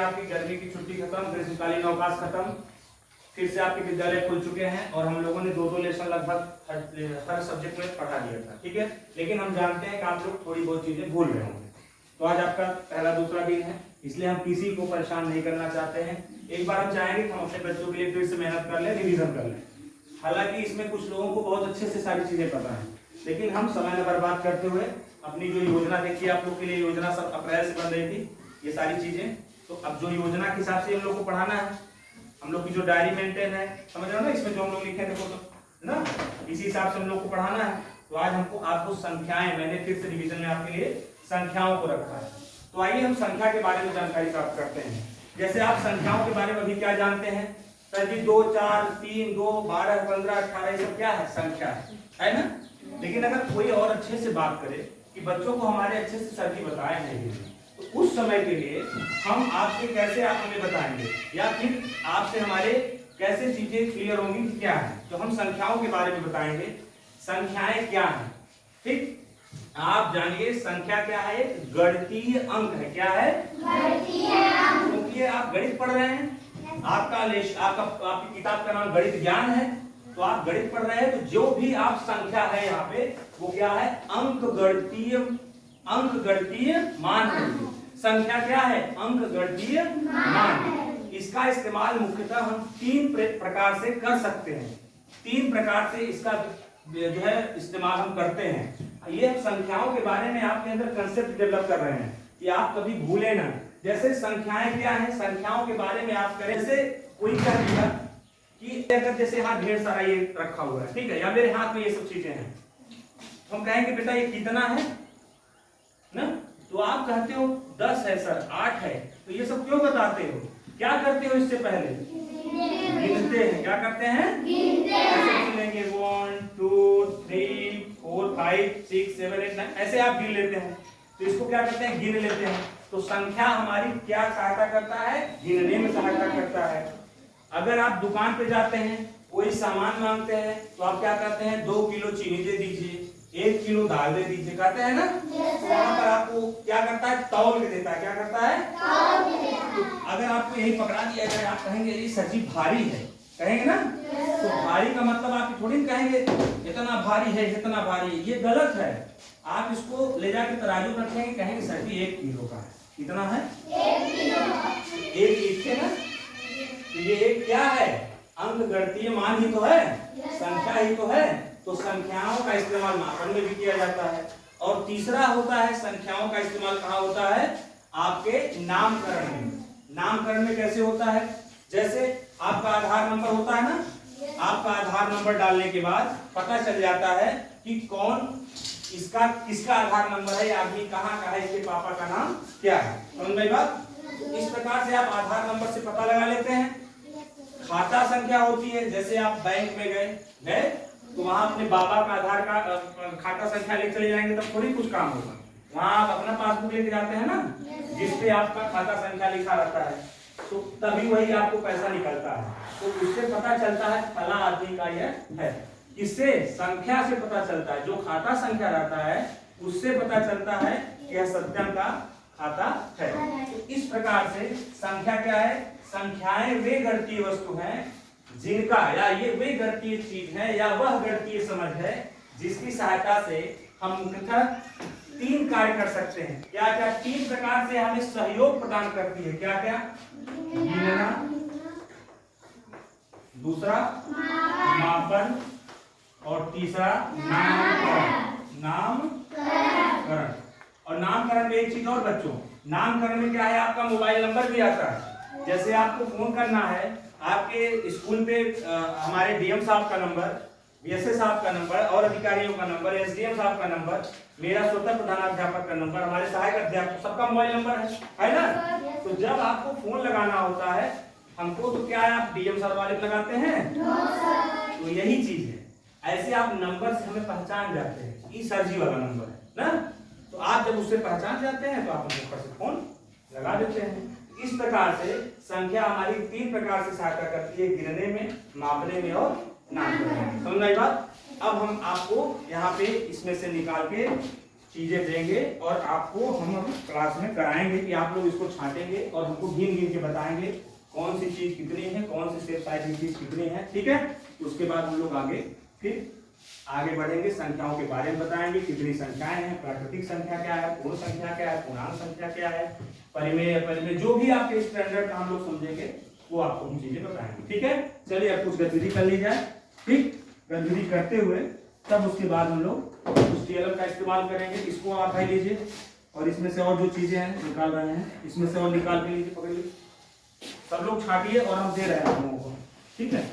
आपकी गर्मी की छुट्टी खत्म, ग्रीष्मकालीन अवकाश खत्म, फिर से आपके विद्यालय खुल चुके हैं और हम लोगों ने दो लेसन लगभग हर सब्जेक्ट में पढ़ा दिया था, ठीक है। लेकिन हम जानते हैं कि आप लोग थोड़ी बहुत चीजें भूल रहे होंगे। तो आज आपका पहला दूसरा दिन है, इसलिए हम किसी को परेशान नहीं करना चाहते हैं। एक बार हम चाहेंगे कि हम अपने बच्चों के लिए फिर से मेहनत कर लें, रिविजन कर लें। हालांकि इसमें कुछ लोगों को बहुत अच्छे से सारी चीजें पता है, लेकिन हम समय न बर्बाद करते हुए अपनी जो योजना देखिए, आप लोग के लिए योजना सब अप्रैल से बन रही थी ये सारी चीजें, तो अब जो योजना के हिसाब से हम लोग को पढ़ाना है, हम लोग की जो डायरी मेंटेन है, समझ रहे हो ना, इसमें जो हम लोग लिखे थे तो ना, इसी हिसाब से हम लोग को पढ़ाना है। तो आज हमको आपको संख्याएं, मैंने फिर से रिवीजन में आपके लिए संख्याओं को रखा है। तो आइए हम संख्या के बारे में जानकारी प्राप्त करते हैं। जैसे आप संख्याओं के बारे में अभी क्या जानते हैं सर जी, 2, 4, 3, 2, 12, 15, 18 ये सब क्या है, संख्या है ना। लेकिन अगर कोई और अच्छे से बात करे कि बच्चों को हमारे अच्छे से सर जी बताए हैं, तो उस समय के लिए हम आपसे कैसे आप हमें बताएंगे, या फिर आपसे हमारे कैसे चीजें क्लियर होंगी कि क्या है। तो हम संख्याओं के बारे में बताएंगे, संख्याएं क्या है। ठीक, आप जानिए संख्या क्या है, गणितीय अंक है। क्या है, गणितीय अंक। क्योंकि आप गणित पढ़ रहे हैं, आपकी किताब का नाम गणित ज्ञान है, तो आप गणित पढ़ रहे हैं, तो जो भी आप संख्या है यहाँ पे वो क्या है, अंक गणितीय मान है। संख्या क्या है, अंक गणितीय मान। इसका इस्तेमाल मुख्यतः हम 3 प्रकार से कर सकते हैं। 3 प्रकार से इसका जो है इस्तेमाल हम करते हैं। ये हम संख्याओं के बारे में आपके अंदर कंसेप्ट डेवलप कर रहे हैं कि आप कभी भूले ना। जैसे संख्याएं क्या है, संख्याओं के बारे में आप करें, जैसे कोई कह दिया कि अगर जैसे यहाँ ढेर सारा ये रखा हुआ है, ठीक है, या मेरे हाथ में ये सब चीजें हैं, तो हम कहेंगे बेटा ये कितना है ना, तो आप कहते हो 10 है सर, 8 है। तो ये सब क्यों बताते हो, क्या करते हो, इससे पहले गिनते हैं। क्या करते हैं, गिनते हैं। गिनेंगे 1 2 3 4 5 6 7 8 9 ऐसे आप गिन लेते हैं। तो इसको क्या करते हैं, गिन लेते हैं। तो संख्या हमारी क्या सहायता करता है, गिनने में सहायता करता है। अगर आप दुकान पे जाते हैं, कोई सामान मांगते हैं, तो आप क्या कहते हैं, 2 किलो चीनी दे दीजिए, 1 किलो दाल दे दीजिए, कहते हैं ना। वहां पर आपको क्या करता है, तौल के देता है। क्या करता है, तौल के देता है। तो अगर आपको यही पकड़ा दिया जाए, आप कहेंगे ये सब्जी भारी है, कहेंगे ना। तो भारी का मतलब आप थोड़ी कहेंगे इतना भारी है, इतना भारी है, ये गलत है। आप इसको ले जाके तराजू रखेंगे, कहेंगे सब्जी 1 किलो का है। कितना है, 1 किलो। 1 लिखते ना, तो ये एक क्या है, अंक गणितीय मान ही तो है, संख्या ही तो है। तो संख्याओं का इस्तेमाल मापन में भी किया जाता है। और तीसरा होता है, संख्याओं का इस्तेमाल कहाँ होता है, आपके नामकरण में। नामकरण में कैसे होता है, जैसे आपका आधार नंबर होता है ना, आपका आधार नंबर डालने के बाद पता चल जाता है कि कौन इसका किसका आधार नंबर है, आदमी कहाँ का है, इसके पापा का नाम क्या है। समझ में बात। इस प्रकार से आप आधार नंबर से पता लगा लेते हैं। खाता संख्या होती है, जैसे आप बैंक में गए तो वहां अपने बाबा का आधार का खाता संख्या लेकर चले जाएंगे, तब थोड़ी कुछ काम होगा। वहां आप अपना पासबुक लेके जाते हैं ना, जिसपे आपका खाता संख्या लिखा रहता है, तो तभी वही आपको पैसा निकलता है। तो उससे पता चलता है फला आदमी का यह है। इससे संख्या से पता चलता है, जो खाता संख्या रहता है उससे पता चलता है कि यह सत्यम का खाता है। तो इस प्रकार से संख्या क्या है, संख्याएं वे गणितीय वस्तु हैं जिनका, या ये वे गणितीय चीज है, या वह गणितीय समझ है जिसकी सहायता से हम मुख्यतः 3 कार्य कर सकते हैं। क्या क्या, 3 प्रकार से हमें सहयोग प्रदान करती है। क्या क्या, गिनना, दूसरा मापन, और तीसरा नामकरण। और नामकरण में एक चीज और बच्चों, नामकरण में क्या है, आपका मोबाइल नंबर भी आता है। जैसे आपको फोन करना है, आपके स्कूल पे हमारे डीएम साहब का नंबर, बीएसए साहब का नंबर, और अधिकारियों का नंबर, एसडीएम साहब का नंबर, मेरा स्वतः प्रधानाध्यापक का नंबर, हमारे सहायक अध्यापक, सबका मोबाइल नंबर है ना। तो जब आपको फोन लगाना होता है हमको, तो क्या है, आप डीएम साहब वाले लगाते हैं, तो यही चीज है। ऐसे आप नंबर से हमें पहचान जाते हैं, ये सर जी वाला नंबर है ना। तो आप जब उससे पहचान जाते हैं तो आप हमको से फोन लगा देते हैं। इस प्रकार से संख्या हमारी 3 प्रकार से सहायता करती है, गिनने में, मापने में और नामकरण में। समझ आई बात। अब हम आपको यहाँ पे इसमें से निकाल के चीजें देंगे और आपको हम अब क्लास में कराएंगे कि आप लोग इसको छांटेंगे और हमको गिन गिन के बताएंगे कौन सी चीज कितनी है, कौन सी शेप साइज की चीज कितनी है। ठीक है, उसके बाद हम लोग फिर आगे बढ़ेंगे, संख्याओं के बारे में बताएंगे, कितनी संख्याएं हैं, प्राकृतिक संख्या क्या है, पूर्ण संख्या क्या है, पूर्णांक संख्या क्या है, परिमेय अपरिमेय, जो भी आपके स्टैंडर्ड का हम लोग समझेंगे वो आपको हम चीजें बताएंगे। ठीक है, चलिए अब कुछ गतिविधि कर ली जाए। ठीक, गतिविधि करते हुए तब उसके बाद हम लोग उस टीएलएम का इस्तेमाल करेंगे। इसको आप है लीजिए और इसमें से और जो चीजें हैं निकाल रहे हैं, इसमें से और निकाल के लीजिए, पकड़ लीजिए, सब लोग छाटिए और हम दे रहे हैं हम लोगों को। ठीक है।